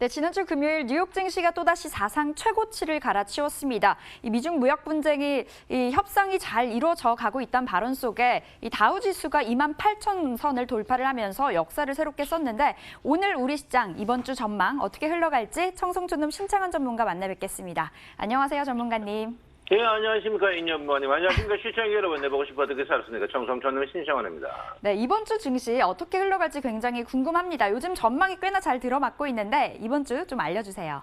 네, 지난주 금요일 뉴욕 증시가 또다시 사상 최고치를 갈아치웠습니다. 이 미중 무역 분쟁이 협상이 잘 이루어져 가고 있다는 발언 속에 이 다우 지수가 28,000선을 돌파를 하면서 역사를 새롭게 썼는데 오늘 우리 시장 이번 주 전망 어떻게 흘러갈지 청성초놈 신창환 전문가 만나 뵙겠습니다. 안녕하세요, 전문가님. 네, 안녕하십니까, 인연부님. 안녕하십니까, 시청자 여러분. 내보고 싶어 듣기 살았으니까 청성초놈 신창환입니다. 네, 이번 주 증시 어떻게 흘러갈지 굉장히 궁금합니다. 요즘 전망이 꽤나 잘 들어맞고 있는데 이번 주 좀 알려주세요.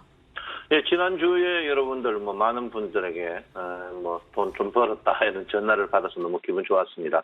예, 지난주에 여러분들 많은 분들에게 돈 좀 벌었다 이런 전화를 받아서 너무 기분 좋았습니다.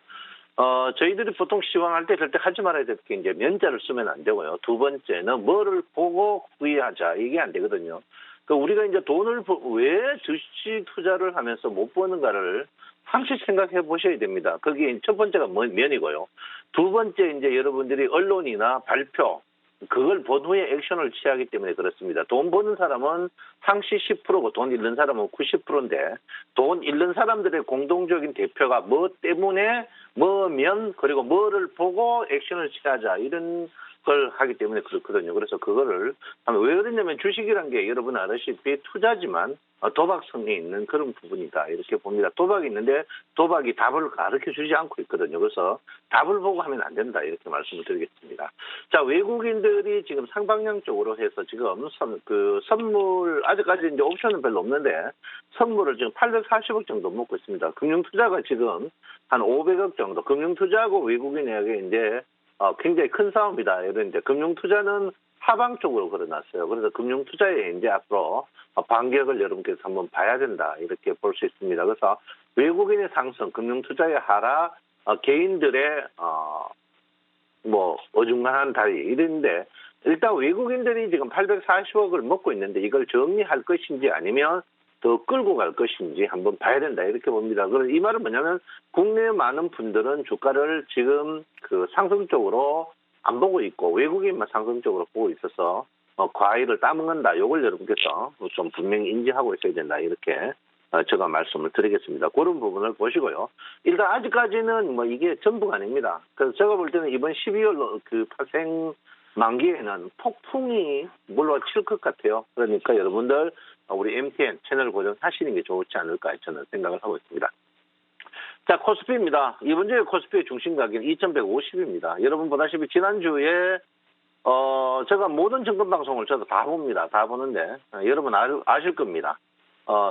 저희들이 보통 시황할 때 절대 하지 말아야 될 게 이제 면자를 쓰면 안 되고요. 두 번째는 뭐를 보고 후회하자, 이게 안 되거든요. 우리가 이제 돈을 왜 주식 투자를 하면서 못 버는가를 항상 생각해 보셔야 됩니다. 그게 첫 번째가 면이고요. 두 번째 이제 여러분들이 언론이나 발표, 그걸 본 후에 액션을 취하기 때문에 그렇습니다. 돈 버는 사람은 항시 10%고 돈 잃는 사람은 90%인데 돈 잃는 사람들의 공동적인 대표가 뭐 때문에 뭐면 그리고 뭐를 보고 액션을 취하자 이런 걸 하기 때문에 그렇거든요. 그래서 그거를 하면 왜 그러냐면 주식이란 게 여러분 아시다시피 투자지만 도박성이 있는 그런 부분이다 이렇게 봅니다. 도박이 있는데 도박이 답을 가르쳐 주지 않고 있거든요. 그래서 답을 보고 하면 안 된다 이렇게 말씀을 드리겠습니다. 자, 외국인들이 지금 상방향 쪽으로 해서 지금 선물 아직까지 이제 옵션은 별로 없는데 선물을 지금 840억 정도 먹고 있습니다. 금융투자가 지금 한 500억 정도, 금융투자하고 외국인에게 이제 굉장히 큰 싸움이다. 이런데 금융투자는 하방 쪽으로 걸어놨어요. 그래서 금융투자에 이제 앞으로 반격을 여러분께서 한번 봐야 된다. 이렇게 볼 수 있습니다. 그래서 외국인의 상승, 금융투자의 하락, 개인들의 어중간한 다리 이런데 일단 외국인들이 지금 840억을 먹고 있는데 이걸 정리할 것인지 아니면 더 끌고 갈 것인지 한번 봐야 된다 이렇게 봅니다. 그래서 이 말은 뭐냐면 국내 많은 분들은 주가를 지금 상승 쪽으로 안 보고 있고 외국인만 상승 쪽으로 보고 있어서 과일을 따먹는다. 이걸 여러분께서 좀 분명히 인지하고 있어야 된다 이렇게 제가 말씀을 드리겠습니다. 그런 부분을 보시고요. 일단 아직까지는 이게 전부가 아닙니다. 그래서 제가 볼 때는 이번 12월 파생 만기에는 폭풍이 물러칠 것 같아요. 그러니까 여러분들 우리 MTN 채널 고정하시는 게 좋지 않을까 저는 생각을 하고 있습니다. 자, 코스피입니다. 이번 주에 코스피의 중심 가격은 2150입니다. 여러분 보다시피 지난주에 제가 모든 증권 방송을 저도 다 봅니다. 다 보는데 여러분 아실 겁니다.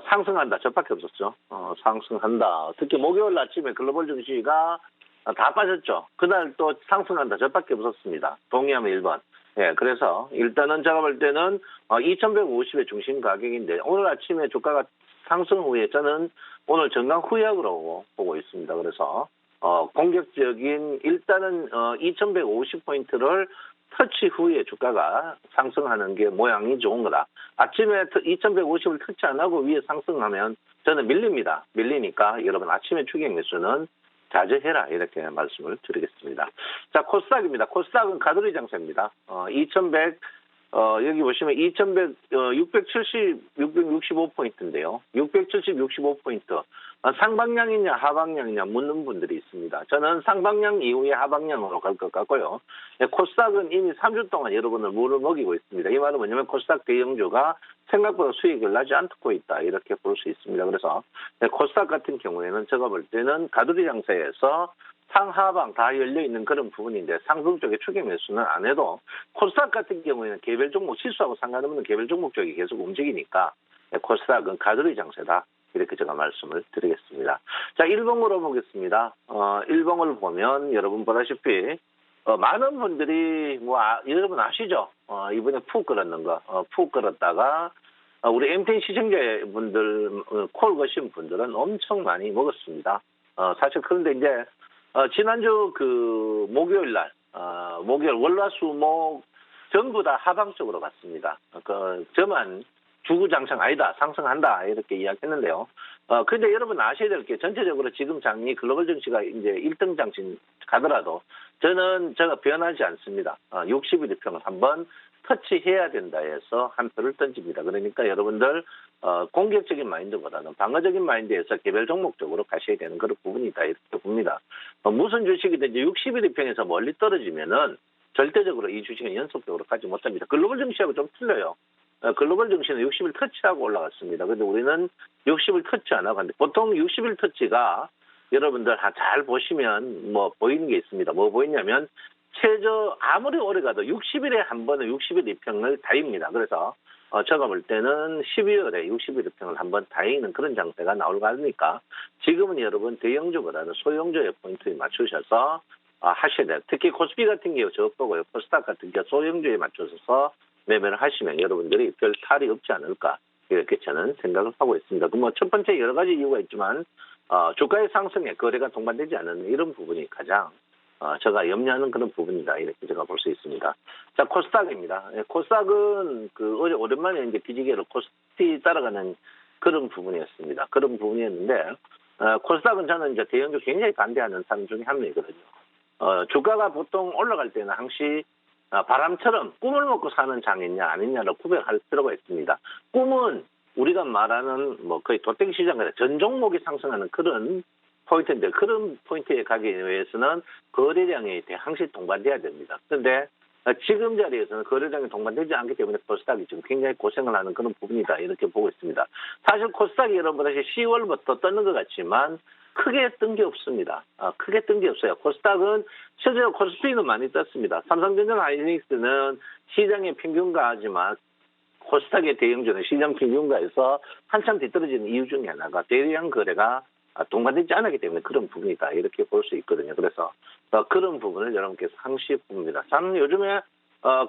상승한다. 저밖에 없었죠. 상승한다. 특히 목요일 아침에 글로벌 증시가 다 빠졌죠. 그날 또 상승한다. 저밖에 없었습니다. 동의하면 1번. 예, 그래서 일단은 제가 볼 때는 2150의 중심 가격인데 오늘 아침에 주가가 상승 후에 저는 오늘 전강 후약으로 보고 있습니다. 그래서 공격적인 일단은 2150포인트를 터치 후에 주가가 상승하는 게 모양이 좋은 거다. 아침에 2150을 터치 안 하고 위에 상승하면 저는 밀립니다. 밀리니까 여러분 아침에 추격 매수는 자제해라 이렇게 말씀을 드리겠습니다. 자, 코스닥입니다. 코스닥은 가돌이 장세입니다. 2100 여기 보시면 665포인트인데요. 665포인트. 상방향이냐 하방향이냐 묻는 분들이 있습니다. 저는 상방향 이후에 하방향으로 갈 것 같고요. 코스닥은 이미 3주 동안 여러분을 물을 먹이고 있습니다. 이 말은 뭐냐면 코스닥 대형주가 생각보다 수익을 나지 않고 있다. 이렇게 볼 수 있습니다. 그래서 코스닥 같은 경우에는 제가 볼 때는 가두리 장세에서 상하방 다 열려있는 그런 부분인데 상승 쪽에 추격 매수는 안 해도 코스닥 같은 경우에는 개별 종목 실수하고 상관없는 개별 종목 쪽이 계속 움직이니까 코스닥은 가두리 장세다. 이렇게 제가 말씀을 드리겠습니다. 자, 일봉으로 보겠습니다. 일봉을 보면 여러분 보다시피 많은 분들이 여러분 아시죠? 이번에 푹 끌었는 거. 푹 끌었다가 우리 MTN 시청자분들 콜 거신 분들은 엄청 많이 먹었습니다. 사실 그런데 이제 지난주 목요일 날 목요일 월화수목 전부 다 하방 쪽으로 갔습니다. 저만 주구장창 아니다 상승한다 이렇게 이야기했는데요. 근데 여러분 아셔야 될 게 전체적으로 지금 장이 글로벌 증시가 이제 1등 장신 가더라도 제가 변하지 않습니다. 60일 평을 한번 터치해야 된다 해서 한 표를 던집니다. 그러니까 여러분들 공격적인 마인드보다는 방어적인 마인드에서 개별 종목적으로 가셔야 되는 그런 부분이다 이렇게 봅니다. 무슨 주식이든지 60일 평에서 멀리 떨어지면은 절대적으로 이 주식은 연속적으로 가지 못합니다. 글로벌 증시하고 좀 틀려요. 글로벌 증시는 60일 터치하고 올라갔습니다. 그런데 우리는 60일 터치 안 하고 하는데 보통 60일 터치가 여러분들 잘 보시면 뭐 보이는 게 있습니다. 뭐 보이냐면 최저 아무리 오래 가도 60일에 한 번은 60일 이평을 다입니다. 그래서 제가 볼 때는 12월에 60일 이평을 한 번 다이는 그런 장세가 나올 거 아닙니까? 지금은 여러분 대형주보다는 소형주의 포인트에 맞추셔서 하셔야 돼요. 특히 코스피 같은 경우 저거고요. 코스닥 같은 경우 소형주에 맞춰서 매매를 하시면 여러분들이 별 탈이 없지 않을까 이렇게 저는 생각을 하고 있습니다. 뭐 첫 번째 여러 가지 이유가 있지만 주가의 상승에 거래가 동반되지 않는 이런 부분이 가장 제가 염려하는 그런 부분이다 이렇게 제가 볼 수 있습니다. 자 코스닥입니다. 코스닥은 어제 오랜만에 이제 기지개로 코스피 따라가는 그런 부분이었습니다. 그런 부분이었는데 코스닥은 저는 이제 대형주 굉장히 반대하는 사람 중에 한 명이거든요. 주가가 보통 올라갈 때는 항시 바람처럼 꿈을 먹고 사는 장이냐 아니냐를 구별할 필요가 있습니다. 꿈은 우리가 말하는 뭐 거의 도땡 시장과 전 종목이 상승하는 그런 포인트인데 그런 포인트에 가기 위해서는 거래량이 항시 동반돼야 됩니다. 그런데 지금 자리에서는 거래량이 동반되지 않기 때문에 코스닥이 지금 굉장히 고생을 하는 그런 부분이다 이렇게 보고 있습니다. 사실 코스닥이 여러분 다시 10월부터 떴는 것 같지만 크게 뜬 게 없습니다. 크게 뜬 게 없어요. 코스닥은 실제로 코스피는 많이 떴습니다. 삼성전자 하이닉스는 시장의 평균가지만 코스닥의 대형주는 시장 평균가에서 한참 뒤떨어지는 이유 중에 하나가 대량 거래가 동반되지 않았기 때문에 그런 부분이다 이렇게 볼 수 있거든요. 그래서 그런 부분을 여러분께서 항시 봅니다. 저는 요즘에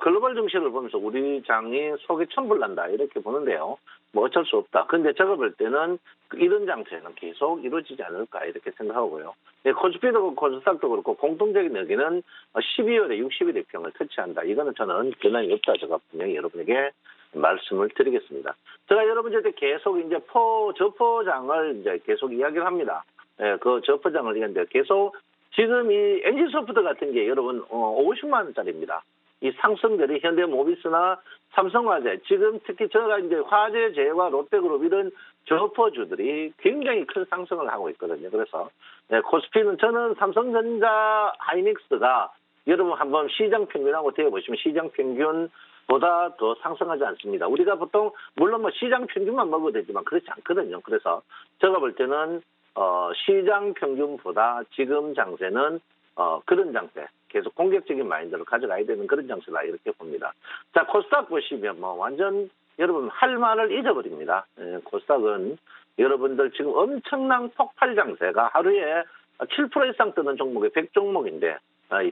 글로벌 증시를 보면서 우리 장이 속이 천불난다 이렇게 보는데요. 뭐 어쩔 수 없다. 근데 제가 볼 때는 이런 장세는 계속 이루어지지 않을까 이렇게 생각하고요. 코스피도 그렇고 코스닥도 그렇고 공통적인 의견은 12월에 60일 이평을 터치한다. 이거는 저는 변함이 없다. 제가 분명히 여러분에게 말씀을 드리겠습니다. 제가 여러분들한테 계속 이제 저포장을 이제 계속 이야기를 합니다. 그 저포장을 얘기하는데 계속 지금 이 NG소프트 같은 게 여러분 50만 원짜리입니다. 이 상승들이 현대모비스나 삼성화재, 지금 특히 제가 이제 화재재와 롯데그룹 이런 저포주들이 굉장히 큰 상승을 하고 있거든요. 그래서 코스피는 저는 삼성전자 하이닉스가 여러분 한번 시장 평균하고 대해보시면 시장 평균보다 더 상승하지 않습니다. 우리가 보통 물론 뭐 시장 평균만 먹어도 되지만 그렇지 않거든요. 그래서 제가 볼 때는 시장 평균보다 지금 장세는 그런 장세, 계속 공격적인 마인드를 가져가야 되는 그런 장세다 이렇게 봅니다. 자, 코스닥 보시면 뭐 완전 여러분 할 말을 잊어버립니다. 코스닥은 여러분들 지금 엄청난 폭발 장세가 하루에 7% 이상 뜨는 종목이 100종목인데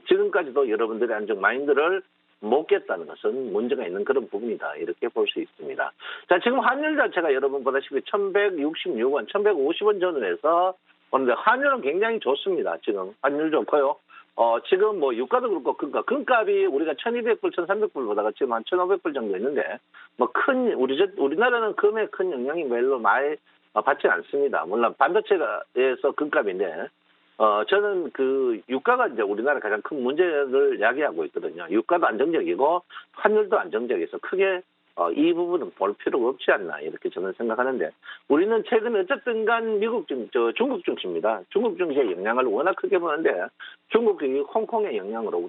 지금까지도 여러분들의 안정 마인드를 못 깼다는 것은 문제가 있는 그런 부분이다 이렇게 볼 수 있습니다. 자, 지금 환율 자체가 여러분 보다시피 1166원, 1150원 전후에서 그런데 환율은 굉장히 좋습니다. 지금 환율 좋고요. 지금 뭐 유가도 그렇고 금값이 우리가 1,200불, 1,300불보다가 지금 한 1,500불 정도 있는데 뭐 우리나라는 금에 큰 영향이 별로 많이 받지 않습니다. 물론 반도체에서 금값인데 저는 그 유가가 이제 우리나라 가장 큰 문제를 야기하고 있거든요. 유가도 안정적이고 환율도 안정적이어서 크게 이 부분은 볼 필요가 없지 않나 이렇게 저는 생각하는데 우리는 최근에 어쨌든 간 중국 증시입니다. 중국 증시의 영향을 워낙 크게 보는데 중국이 홍콩의 영향으로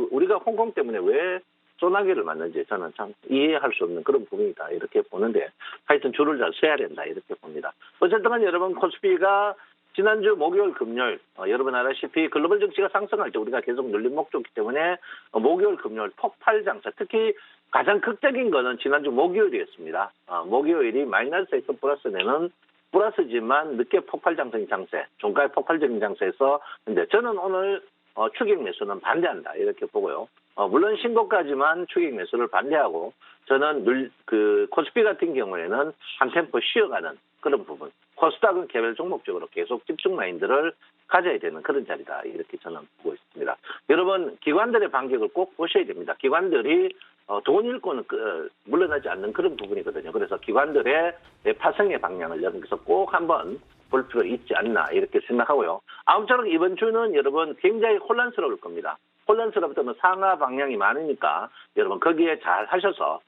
우리가 홍콩 때문에 왜 소나기를 맞는지 저는 참 이해할 수 없는 그런 부분이다 이렇게 보는데 하여튼 줄을 잘 서야 된다 이렇게 봅니다. 어쨌든 간 여러분 코스피가 지난주 목요일 금요일 여러분 알다시피 글로벌 증시가 상승할 때 우리가 계속 눌림 목조기 때문에 목요일 금요일 폭발 장세 특히 가장 극적인 거는 지난주 목요일이었습니다. 목요일이 마이너스에서 플러스 내는 플러스지만 늦게 폭발 장세 종가의 폭발적인 장세에서 근데 저는 오늘 추격 매수는 반대한다 이렇게 보고요. 물론 신고까지만 추격 매수를 반대하고 저는 코스피 같은 경우에는 한 템포 쉬어가는 그런 부분. 코스닥은 개별 종목적으로 계속 집중 마인드를 가져야 되는 그런 자리다 이렇게 저는 보고 있습니다. 여러분 기관들의 반격을 꼭 보셔야 됩니다. 기관들이 돈 잃고는 물러나지 않는 그런 부분이거든요. 그래서 기관들의 파생의 방향을 여기서 꼭 한번 볼 필요 있지 않나 이렇게 생각하고요. 아무쪼록 이번 주는 여러분 굉장히 혼란스러울 겁니다. 혼란스럽다면 상하 방향이 많으니까 여러분 거기에 잘 하셔서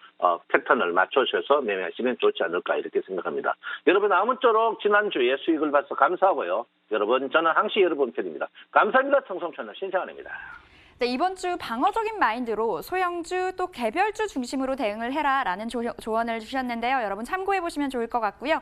패턴을 맞추셔서 매매하시면 좋지 않을까 이렇게 생각합니다. 여러분 아무쪼록 지난주에 수익을 봐서 감사하고요. 여러분 저는 항시 여러분 편입니다. 감사합니다. 청송채널 신창원입니다. 네, 이번 주 방어적인 마인드로 소형주 또 개별주 중심으로 대응을 해라라는 조언을 주셨는데요. 여러분 참고해 보시면 좋을 것 같고요.